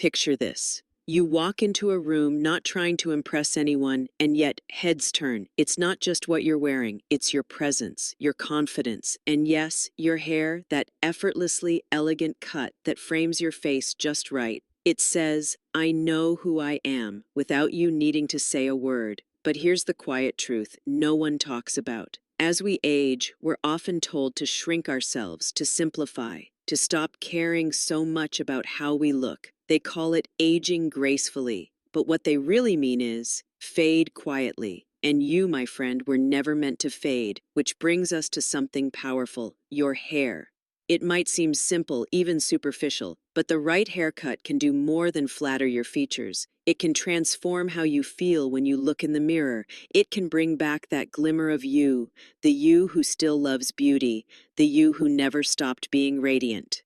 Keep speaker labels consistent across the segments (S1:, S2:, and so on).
S1: Picture this. You walk into a room not trying to impress anyone, and yet heads turn. It's not just what you're wearing, it's your presence, your confidence, and yes, your hair, that effortlessly elegant cut that frames your face just right. It says, I know who I am, without you needing to say a word. But here's the quiet truth no one talks about. As we age, we're often told to shrink ourselves, to simplify, to stop caring so much about how we look. They call it aging gracefully, but what they really mean is fade quietly. And you, my friend, were never meant to fade, which brings us to something powerful, your hair. It might seem simple, even superficial, but the right haircut can do more than flatter your features. It can transform how you feel when you look in the mirror. It can bring back that glimmer of you, the you who still loves beauty, the you who never stopped being radiant.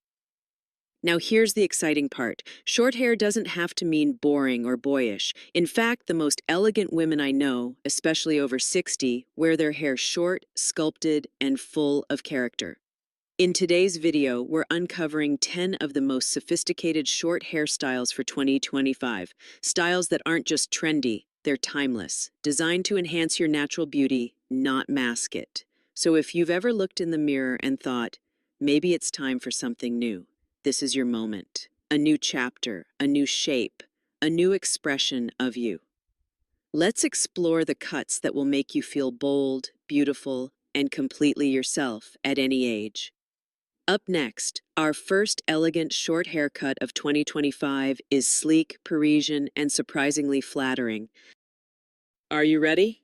S1: Now here's the exciting part. Short hair doesn't have to mean boring or boyish. In fact, the most elegant women I know, especially over 60, wear their hair short, sculpted, and full of character. In today's video, we're uncovering 10 of the most sophisticated short hairstyles for 2025. Styles that aren't just trendy, they're timeless, designed to enhance your natural beauty, not mask it. So if you've ever looked in the mirror and thought, maybe it's time for something new, this is your moment. A new chapter, a new shape, a new expression of you. Let's explore the cuts that will make you feel bold, beautiful, and completely yourself at any age. Up next, our first elegant short haircut of 2025 is sleek, Parisian, and surprisingly flattering. Are you ready?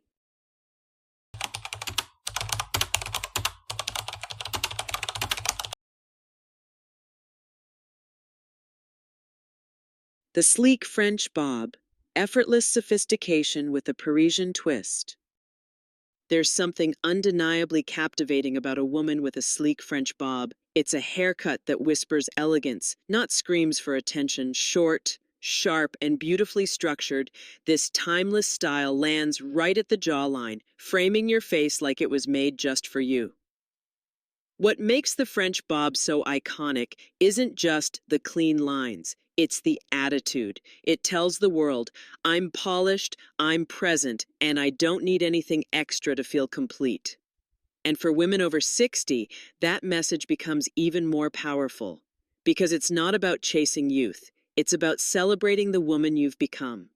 S1: The sleek French bob, effortless sophistication with a Parisian twist. There's something undeniably captivating about a woman with a sleek French bob. It's a haircut that whispers elegance, not screams for attention. Short, sharp, and beautifully structured, this timeless style lands right at the jawline, framing your face like it was made just for you. What makes the French bob so iconic isn't just the clean lines, it's the attitude. It tells the world, I'm polished, I'm present, and I don't need anything extra to feel complete. And for women over 60, that message becomes even more powerful. Because it's not about chasing youth, it's about celebrating the woman you've become.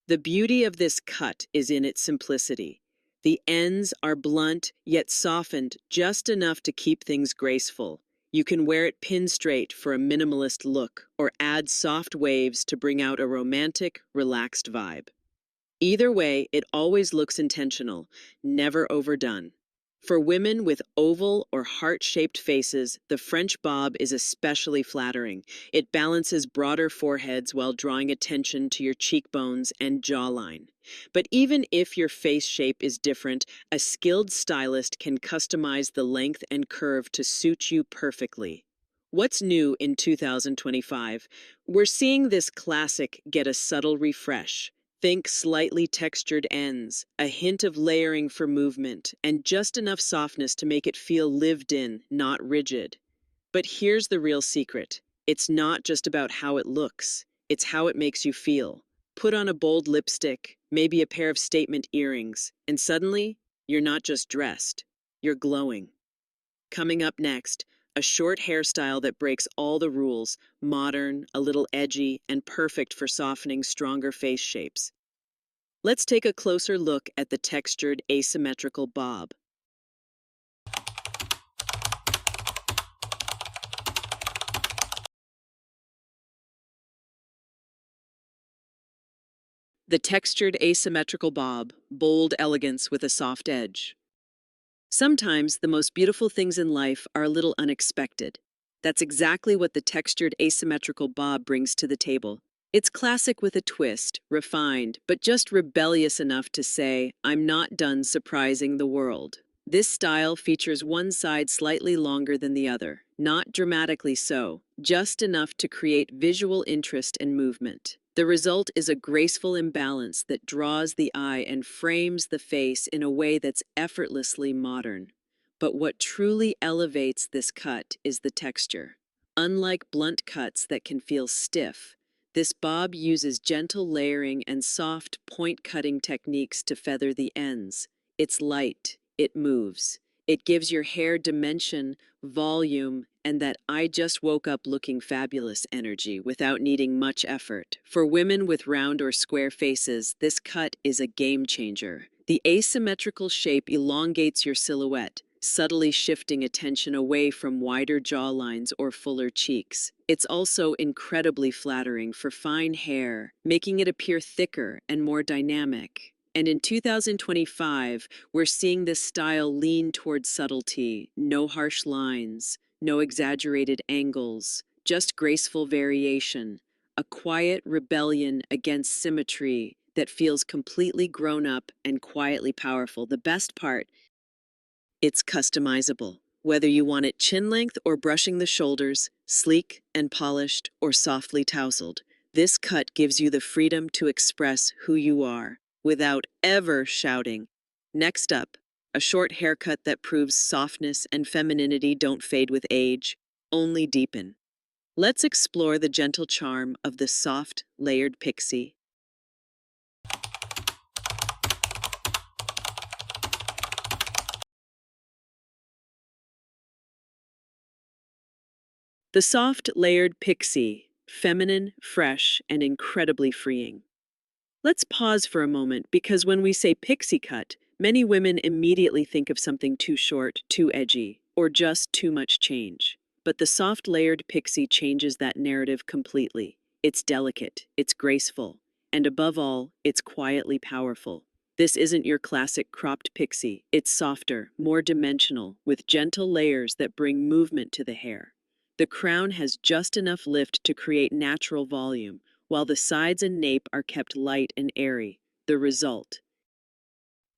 S1: The beauty of this cut is in its simplicity. The ends are blunt, yet softened just enough to keep things graceful. You can wear it pin straight for a minimalist look, or add soft waves to bring out a romantic, relaxed vibe. Either way, it always looks intentional, never overdone. For women with oval or heart-shaped faces, the French bob is especially flattering. It balances broader foreheads while drawing attention to your cheekbones and jawline. But even if your face shape is different, a skilled stylist can customize the length and curve to suit you perfectly. What's new in 2025? We're seeing this classic get a subtle refresh. Think slightly textured ends, a hint of layering for movement, and just enough softness to make it feel lived in, not rigid. But here's the real secret. It's not just about how it looks, it's how it makes you feel. Put on a bold lipstick, maybe a pair of statement earrings, and suddenly, you're not just dressed, you're glowing. Coming up next, a short hairstyle that breaks all the rules, modern, a little edgy, and perfect for softening stronger face shapes. Let's take a closer look at the textured asymmetrical bob. The textured asymmetrical bob, bold elegance with a soft edge. Sometimes the most beautiful things in life are a little unexpected. That's exactly what the textured asymmetrical bob brings to the table. It's classic with a twist, refined, but just rebellious enough to say, I'm not done surprising the world. This style features one side slightly longer than the other, not dramatically so, just enough to create visual interest and movement. The result is a graceful imbalance that draws the eye and frames the face in a way that's effortlessly modern. But what truly elevates this cut is the texture. Unlike blunt cuts that can feel stiff, This bob uses gentle layering and soft point-cutting techniques to feather the ends. It's light, it moves. It gives your hair dimension, volume, and that "I just woke up looking fabulous" energy without needing much effort. For women with round or square faces, this cut is a game changer. The asymmetrical shape elongates your silhouette, subtly shifting attention away from wider jawlines or fuller cheeks. It's also incredibly flattering for fine hair, making it appear thicker and more dynamic. And in 2025, we're seeing this style lean towards subtlety, no harsh lines, no exaggerated angles, just graceful variation, a quiet rebellion against symmetry that feels completely grown up and quietly powerful. The best part, it's customizable. Whether you want it chin length or brushing the shoulders, sleek and polished or softly tousled, this cut gives you the freedom to express who you are without ever shouting. Next up, a short haircut that proves softness and femininity don't fade with age, only deepen. Let's explore the gentle charm of the soft, layered pixie. The soft, layered pixie, feminine, fresh, and incredibly freeing. Let's pause for a moment because when we say pixie cut, many women immediately think of something too short, too edgy, or just too much change. But the soft layered pixie changes that narrative completely. It's delicate, it's graceful, and above all, it's quietly powerful. This isn't your classic cropped pixie. It's softer, more dimensional, with gentle layers that bring movement to the hair. The crown has just enough lift to create natural volume, while the sides and nape are kept light and airy. The result: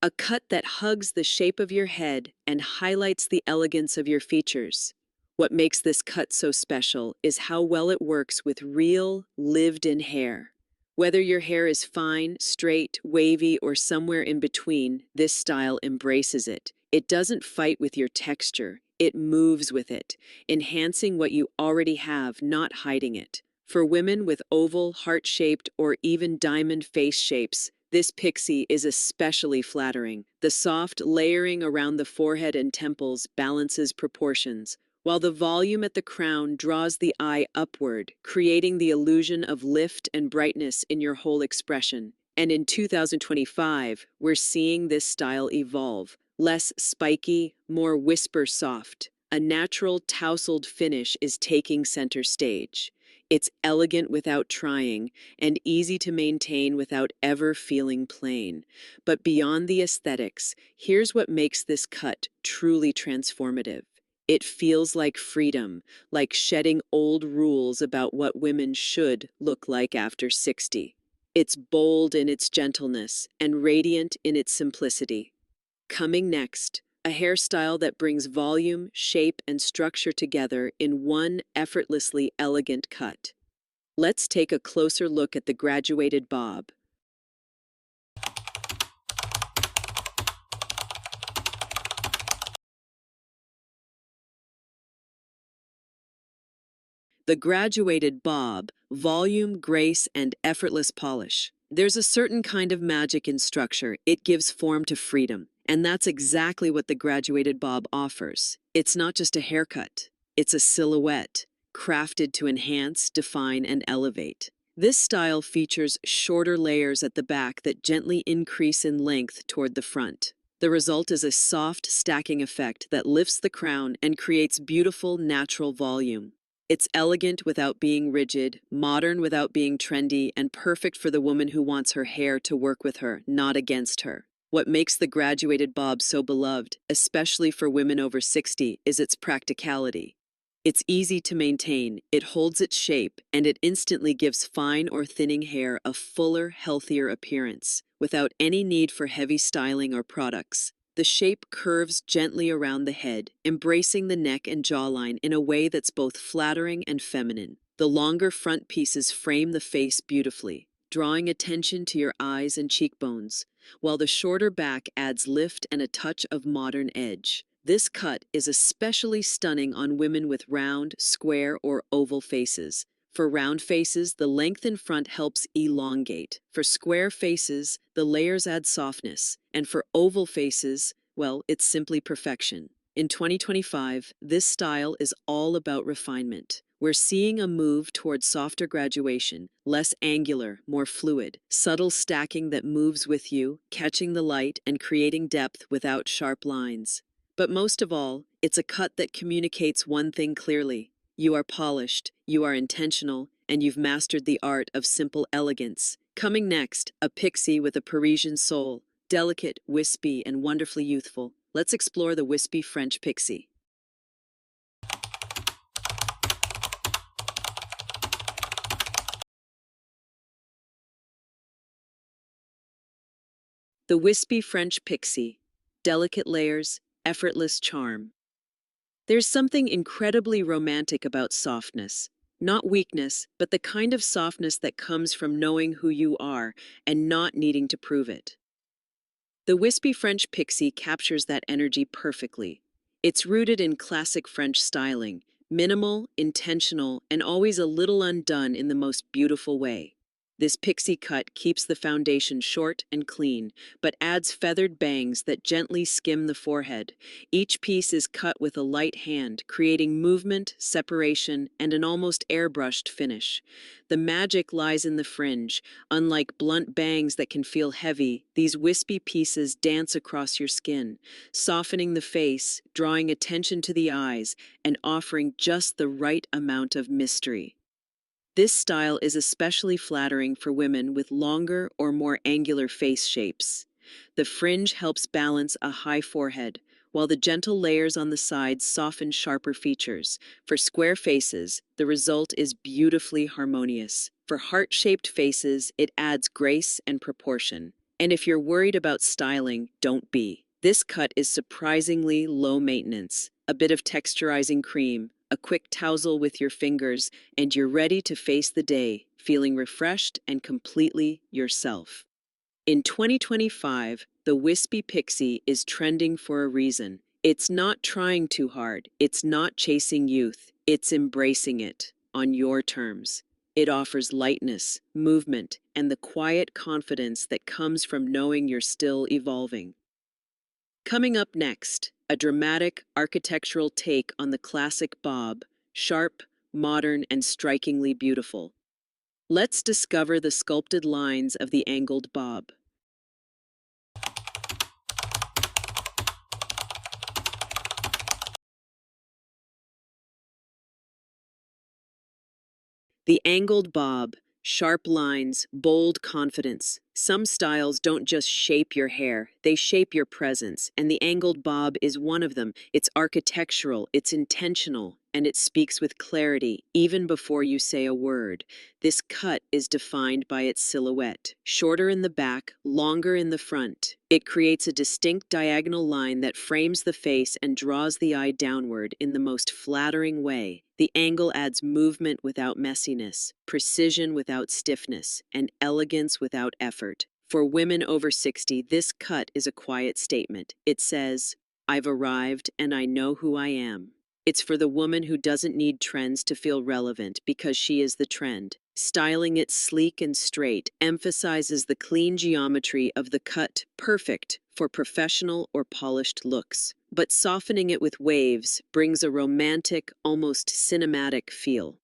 S1: a cut that hugs the shape of your head and highlights the elegance of your features. What makes this cut so special is how well it works with real, lived-in hair. Whether your hair is fine, straight, wavy, or somewhere in between, this style embraces it. It doesn't fight with your texture, it moves with it, enhancing what you already have, not hiding it. For women with oval, heart-shaped, or even diamond face shapes, this pixie is especially flattering. The soft layering around the forehead and temples balances proportions, while the volume at the crown draws the eye upward, creating the illusion of lift and brightness in your whole expression. And in 2025, we're seeing this style evolve. Less spiky, more whisper soft. A natural tousled finish is taking center stage. It's elegant without trying, and easy to maintain without ever feeling plain. But beyond the aesthetics, here's what makes this cut truly transformative. It feels like freedom, like shedding old rules about what women should look like after 60. It's bold in its gentleness and radiant in its simplicity. Coming next, a hairstyle that brings volume, shape, and structure together in one effortlessly elegant cut. Let's take a closer look at the graduated bob. The graduated bob, volume, grace, and effortless polish. There's a certain kind of magic in structure. It gives form to freedom. And that's exactly what the graduated bob offers. It's not just a haircut. It's a silhouette, crafted to enhance, define, and elevate. This style features shorter layers at the back that gently increase in length toward the front. The result is a soft stacking effect that lifts the crown and creates beautiful, natural volume. It's elegant without being rigid, modern without being trendy, and perfect for the woman who wants her hair to work with her, not against her. What makes the graduated bob so beloved, especially for women over 60, is its practicality. It's easy to maintain, it holds its shape, and it instantly gives fine or thinning hair a fuller, healthier appearance, without any need for heavy styling or products. The shape curves gently around the head, embracing the neck and jawline in a way that's both flattering and feminine. The longer front pieces frame the face beautifully, drawing attention to your eyes and cheekbones, while the shorter back adds lift and a touch of modern edge. This cut is especially stunning on women with round, square, or oval faces. For round faces, the length in front helps elongate. For square faces, the layers add softness. And for oval faces, well, it's simply perfection. In 2025, this style is all about refinement. We're seeing a move towards softer graduation, less angular, more fluid, subtle stacking that moves with you, catching the light and creating depth without sharp lines. But most of all, it's a cut that communicates one thing clearly. You are polished, you are intentional, and you've mastered the art of simple elegance. Coming next, a pixie with a Parisian soul, delicate, wispy, and wonderfully youthful. Let's explore the Wispy French pixie. The Wispy French pixie, delicate layers, effortless charm. There's something incredibly romantic about softness. Not weakness, but the kind of softness that comes from knowing who you are and not needing to prove it. The Wispy French pixie captures that energy perfectly. It's rooted in classic French styling, minimal, intentional, and always a little undone in the most beautiful way. This pixie cut keeps the foundation short and clean, but adds feathered bangs that gently skim the forehead. Each piece is cut with a light hand, creating movement, separation, and an almost airbrushed finish. The magic lies in the fringe. Unlike blunt bangs that can feel heavy, these wispy pieces dance across your skin, softening the face, drawing attention to the eyes, and offering just the right amount of mystery. This style is especially flattering for women with longer or more angular face shapes. The fringe helps balance a high forehead, while the gentle layers on the sides soften sharper features. For square faces, the result is beautifully harmonious. For heart-shaped faces, it adds grace and proportion. And if you're worried about styling, don't be. This cut is surprisingly low maintenance. A bit of texturizing cream, a quick tousle with your fingers, and you're ready to face the day, feeling refreshed and completely yourself. In 2025, the Wispy Pixie is trending for a reason. It's not trying too hard, it's not chasing youth, it's embracing it on your terms. It offers lightness, movement, and the quiet confidence that comes from knowing you're still evolving. Coming up next, a dramatic architectural take on the classic bob, sharp, modern, and strikingly beautiful. Let's discover the sculpted lines of the angled bob. The angled bob, sharp lines, bold confidence. Some styles don't just shape your hair, they shape your presence, and the angled bob is one of them. It's architectural, it's intentional, and it speaks with clarity, even before you say a word. This cut is defined by its silhouette, shorter in the back, longer in the front. It creates a distinct diagonal line that frames the face and draws the eye downward in the most flattering way. The angle adds movement without messiness, precision without stiffness, and elegance without effort. For women over 60, this cut is a quiet statement. It says, "I've arrived and I know who I am." It's for the woman who doesn't need trends to feel relevant because she is the trend. Styling it sleek and straight emphasizes the clean geometry of the cut, perfect for professional or polished looks. But softening it with waves brings a romantic, almost cinematic feel.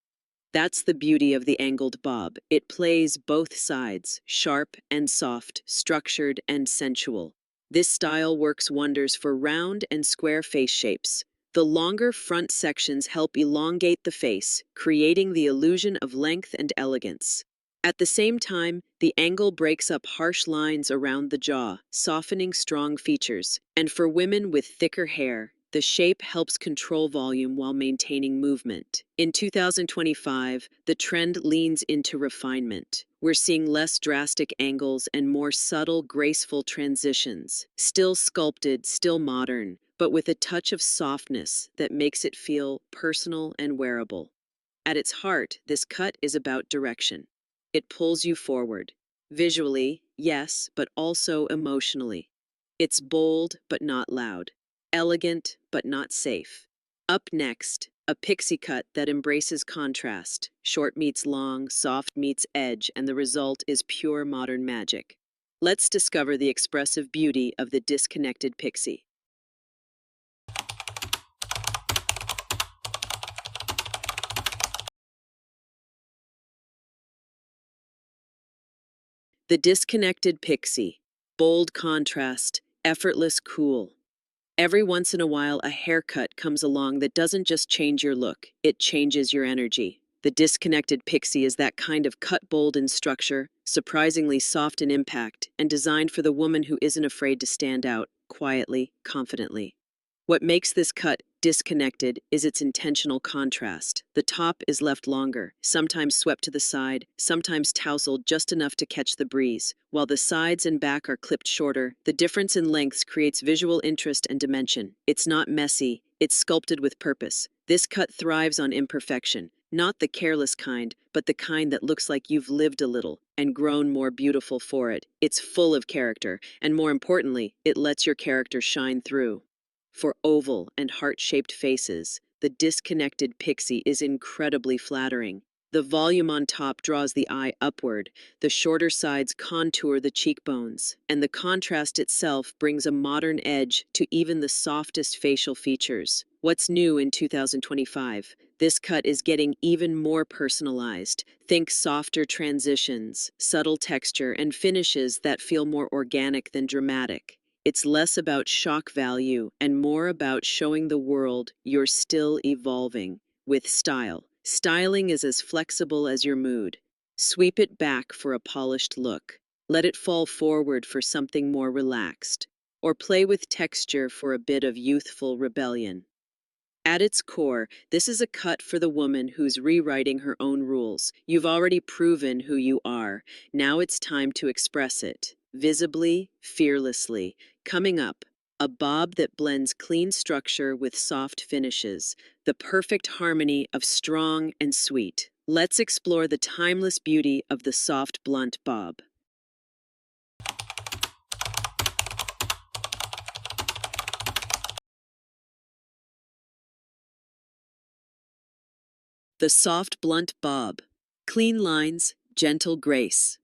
S1: That's the beauty of the angled bob. It plays both sides, sharp and soft, structured and sensual. This style works wonders for round and square face shapes. The longer front sections help elongate the face, creating the illusion of length and elegance. At the same time, the angle breaks up harsh lines around the jaw, softening strong features. And for women with thicker hair, the shape helps control volume while maintaining movement. In 2025, the trend leans into refinement. We're seeing less drastic angles and more subtle, graceful transitions. Still sculpted, still modern, but with a touch of softness that makes it feel personal and wearable. At its heart, this cut is about direction. It pulls you forward. Visually, yes, but also emotionally. It's bold, but not loud. Elegant, but not safe. Up next, A pixie cut that embraces contrast. Short meets long, soft meets edge, and the result is pure modern magic. Let's discover the expressive beauty of the disconnected pixie. The disconnected pixie. Bold contrast, effortless cool. Every once in a while, a haircut comes along that doesn't just change your look, it changes your energy. The disconnected pixie is that kind of cut bold in structure, surprisingly soft in impact, and designed for the woman who isn't afraid to stand out, quietly, confidently. What makes this cut disconnected is its intentional contrast. The top is left longer, sometimes swept to the side, sometimes tousled just enough to catch the breeze. While the sides and back are clipped shorter, the difference in lengths creates visual interest and dimension. It's not messy, it's sculpted with purpose. This cut thrives on imperfection, not the careless kind, but the kind that looks like you've lived a little and grown more beautiful for it. It's full of character, and more importantly, it lets your character shine through. For oval and heart-shaped faces, the disconnected pixie is incredibly flattering. The volume on top draws the eye upward, the shorter sides contour the cheekbones, and the contrast itself brings a modern edge to even the softest facial features. What's new in 2025? This cut is getting even more personalized. Think softer transitions, subtle texture, and finishes that feel more organic than dramatic. It's less about shock value and more about showing the world you're still evolving with style. Styling is as flexible as your mood. Sweep it back for a polished look. Let it fall forward for something more relaxed. Or play with texture for a bit of youthful rebellion. At its core, this is a cut for the woman who's rewriting her own rules. You've already proven who you are. Now it's time to express it. Visibly, fearlessly. Coming up, a bob that blends clean structure with soft finishes. The perfect harmony of strong and sweet. Let's explore the timeless beauty of the soft blunt bob. The soft blunt bob. Clean lines, gentle grace.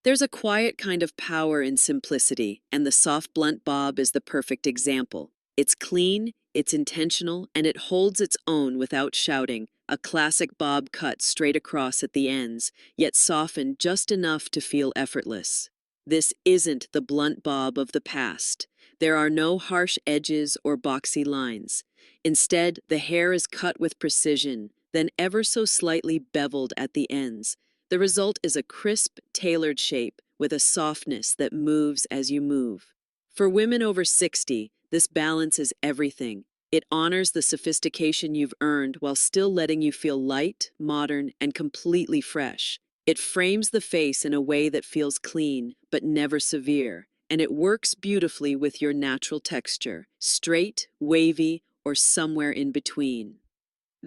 S1: There's a quiet kind of power in simplicity, and the soft blunt bob is the perfect example. It's clean, it's intentional, and it holds its own without shouting. A classic bob cut straight across at the ends, yet softened just enough to feel effortless. This isn't the blunt bob of the past. There are no harsh edges or boxy lines. Instead, the hair is cut with precision, then ever so slightly beveled at the ends. The result is a crisp, tailored shape with a softness that moves as you move. For women over 60, this balance is everything. It honors the sophistication you've earned while still letting you feel light, modern, and completely fresh. It frames the face in a way that feels clean, but never severe, and it works beautifully with your natural texture, straight, wavy, or somewhere in between.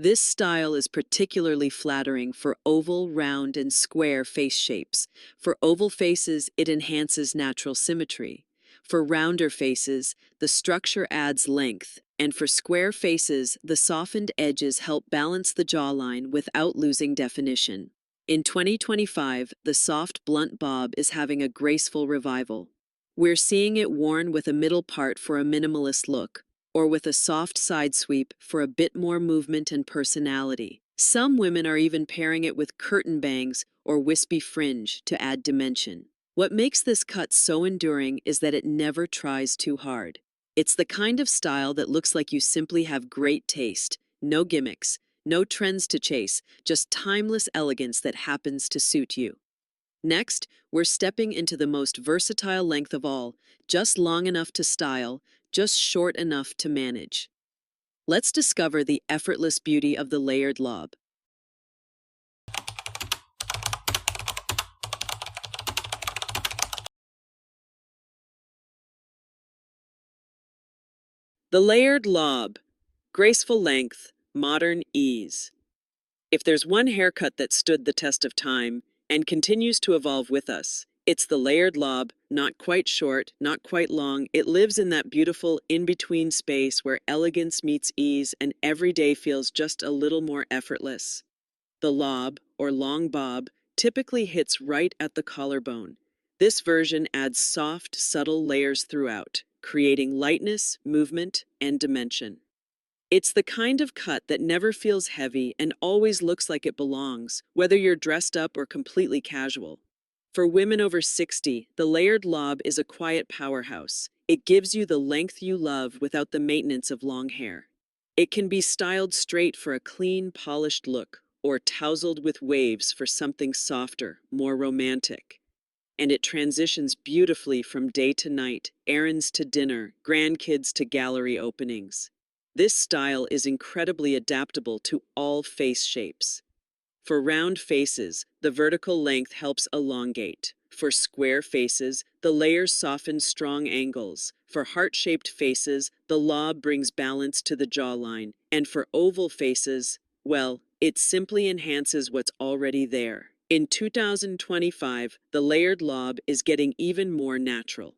S1: This style is particularly flattering for oval, round, and square face shapes. For oval faces, it enhances natural symmetry. For rounder faces, the structure adds length, and for square faces, the softened edges help balance the jawline without losing definition. In 2025, the soft blunt bob is having a graceful revival. We're seeing it worn with a middle part for a minimalist look, or with a soft side sweep for a bit more movement and personality. Some women are even pairing it with curtain bangs or wispy fringe to add dimension. What makes this cut so enduring is that it never tries too hard. It's the kind of style that looks like you simply have great taste, no gimmicks, no trends to chase, just timeless elegance that happens to suit you. Next, we're stepping into the most versatile length of all, just long enough to style, just short enough to manage. Let's discover the effortless beauty of the layered lob. The layered lob. Graceful length, modern ease. If there's one haircut that stood the test of time and continues to evolve with us, it's the layered lob not quite short, not quite long. It lives in that beautiful in-between space where elegance meets ease and every day feels just a little more effortless. The lob, or long bob, typically hits right at the collarbone. This version adds soft, subtle layers throughout, creating lightness, movement, and dimension. It's the kind of cut that never feels heavy and always looks like it belongs, whether you're dressed up or completely casual. For women over 60, the layered lob is a quiet powerhouse. It gives you the length you love without the maintenance of long hair. It can be styled straight for a clean, polished look, or tousled with waves for something softer, more romantic. And it transitions beautifully from day to night, errands to dinner, grandkids to gallery openings. This style is incredibly adaptable to all face shapes. For round faces, the vertical length helps elongate. For square faces, the layers soften strong angles. For heart-shaped faces, the lob brings balance to the jawline. And for oval faces, well, it simply enhances what's already there. In 2025, the layered lob is getting even more natural.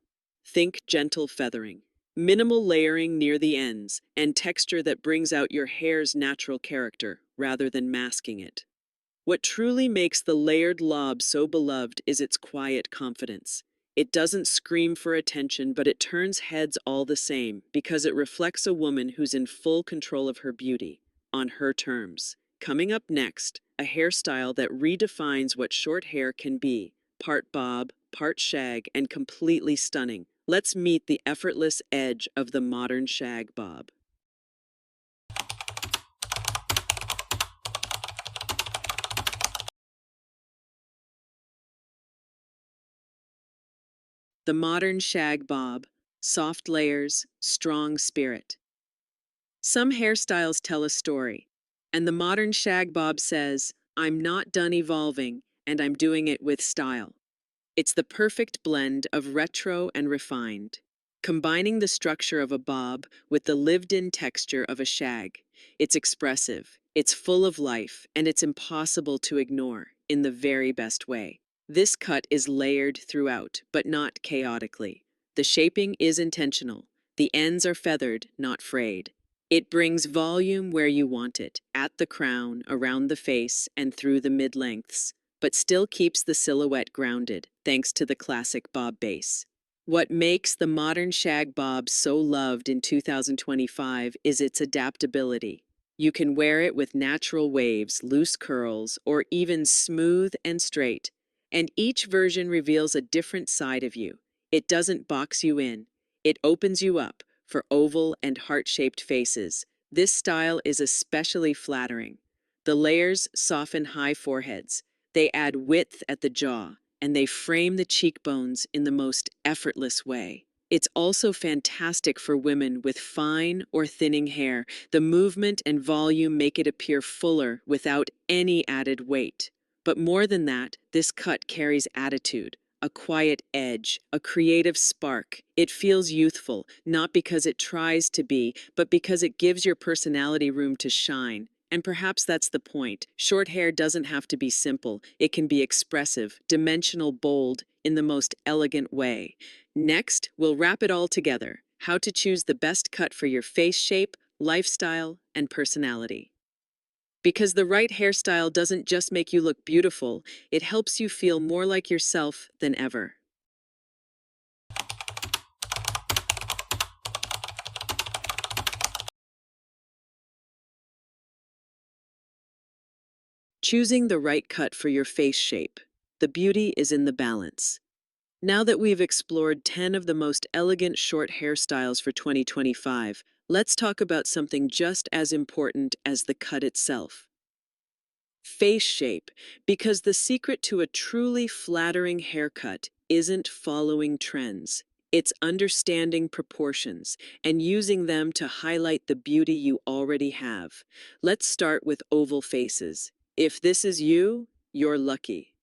S1: Think gentle feathering, minimal layering near the ends, and texture that brings out your hair's natural character rather than masking it. What truly makes the layered lob so beloved is its quiet confidence. It doesn't scream for attention, but it turns heads all the same because it reflects a woman who's in full control of her beauty, on her terms. Coming up next, a hairstyle that redefines what short hair can be, part bob, part shag, and completely stunning. Let's meet the effortless edge of the modern shag bob. The modern shag bob, soft layers, strong spirit. Some hairstyles tell a story, and the modern shag bob says, I'm not done evolving, and I'm doing it with style. It's the perfect blend of retro and refined, combining the structure of a bob with the lived-in texture of a shag. It's expressive, it's full of life, and it's impossible to ignore in the very best way. This cut is layered throughout, but not chaotically. The shaping is intentional. The ends are feathered, not frayed. It brings volume where you want it, at the crown, around the face, and through the mid-lengths, but still keeps the silhouette grounded, thanks to the classic bob base. What makes the modern shag bob so loved in 2025 is its adaptability. You can wear it with natural waves, loose curls, or even smooth and straight. And each version reveals a different side of you. It doesn't box you in. It opens you up for oval and heart-shaped faces. This style is especially flattering. The layers soften high foreheads. They add width at the jaw, and they frame the cheekbones in the most effortless way. It's also fantastic for women with fine or thinning hair. The movement and volume make it appear fuller without any added weight. But more than that, this cut carries attitude, a quiet edge, a creative spark. It feels youthful, not because it tries to be, but because it gives your personality room to shine. And perhaps that's the point. Short hair doesn't have to be simple. It can be expressive, dimensional, bold, in the most elegant way. Next, we'll wrap it all together. How to choose the best cut for your face shape, lifestyle, and personality. Because the right hairstyle doesn't just make you look beautiful, it helps you feel more like yourself than ever. Choosing the right cut for your face shape. The beauty is in the balance. Now that we've explored 10 of the most elegant short hairstyles for 2025, let's talk about something just as important as the cut itself. Face shape, because the secret to a truly flattering haircut isn't following trends. It's understanding proportions and using them to highlight the beauty you already have. Let's start with oval faces. If this is you, you're lucky.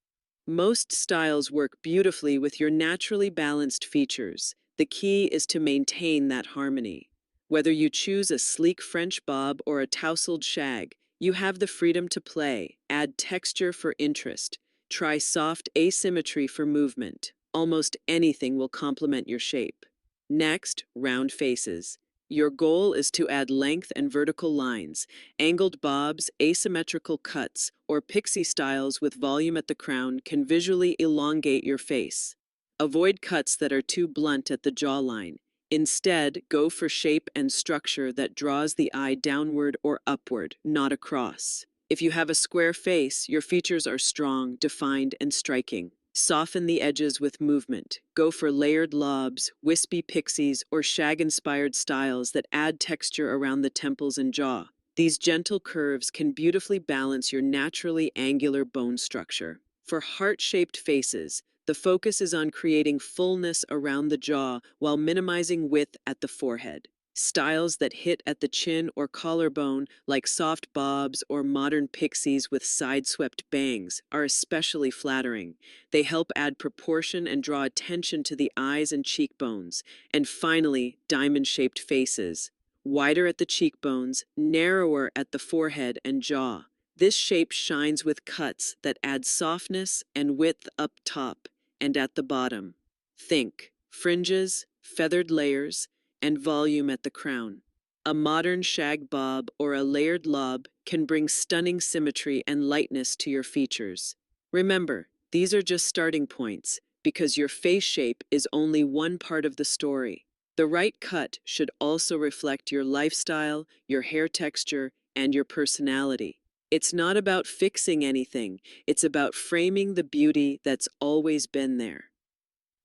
S1: Most styles work beautifully with your naturally balanced features. The key is to maintain that harmony. Whether you choose a sleek French bob or a tousled shag, you have the freedom to play, add texture for interest, try soft asymmetry for movement. Almost anything will complement your shape. Next, round faces. Your goal is to add length and vertical lines, angled bobs, asymmetrical cuts, or pixie styles with volume at the crown can visually elongate your face. Avoid cuts that are too blunt at the jawline. Instead, go for shape and structure that draws the eye downward or upward, not across. If you have a square face, your features are strong, defined, and striking. Soften the edges with movement. Go for layered lobs, wispy pixies, or shag-inspired styles that add texture around the temples and jaw. These gentle curves can beautifully balance your naturally angular bone structure. For heart-shaped faces, the focus is on creating fullness around the jaw while minimizing width at the forehead. Styles that hit at the chin or collarbone, like soft bobs or modern pixies with side-swept bangs, are especially flattering. They help add proportion and draw attention to the eyes and cheekbones. And finally, diamond-shaped faces. Wider at the cheekbones, narrower at the forehead and jaw. This shape shines with cuts that add softness and width up top and at the bottom. Think fringes, feathered layers, and volume at the crown. A modern shag bob or a layered lob can bring stunning symmetry and lightness to your features. Remember, these are just starting points, because your face shape is only one part of the story. The right cut should also reflect your lifestyle, your hair texture, and your personality. It's not about fixing anything, it's about framing the beauty that's always been there.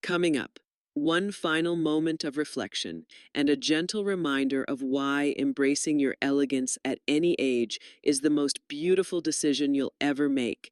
S1: Coming up, one final moment of reflection and a gentle reminder of why embracing your elegance at any age is the most beautiful decision you'll ever make.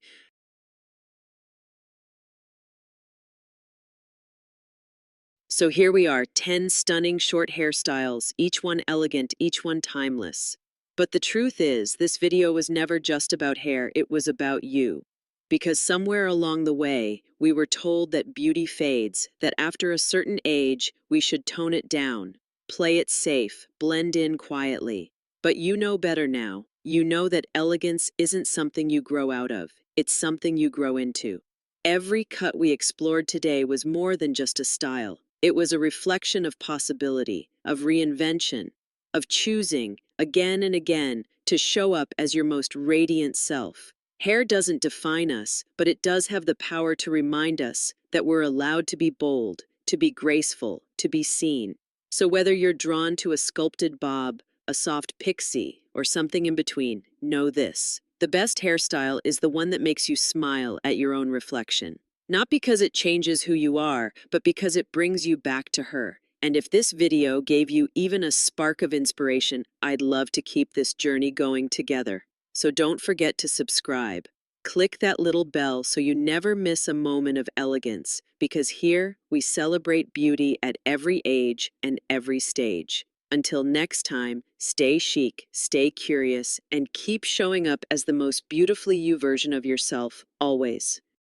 S1: So here we are, 10 stunning short hairstyles, each one elegant, each one timeless. But the truth is, this video was never just about hair, it was about you. Because somewhere along the way, we were told that beauty fades, that after a certain age, we should tone it down, play it safe, blend in quietly. But you know better now. You know that elegance isn't something you grow out of, it's something you grow into. Every cut we explored today was more than just a style. It was a reflection of possibility, of reinvention, of choosing, again and again, to show up as your most radiant self. Hair doesn't define us, but it does have the power to remind us that we're allowed to be bold, to be graceful, to be seen. So whether you're drawn to a sculpted bob, a soft pixie, or something in between, know this. The best hairstyle is the one that makes you smile at your own reflection. Not because it changes who you are, but because it brings you back to her. And if this video gave you even a spark of inspiration, I'd love to keep this journey going together. So don't forget to subscribe. Click that little bell so you never miss a moment of elegance, because here we celebrate beauty at every age and every stage. Until next time, stay chic, stay curious, and keep showing up as the most beautifully you version of yourself, always.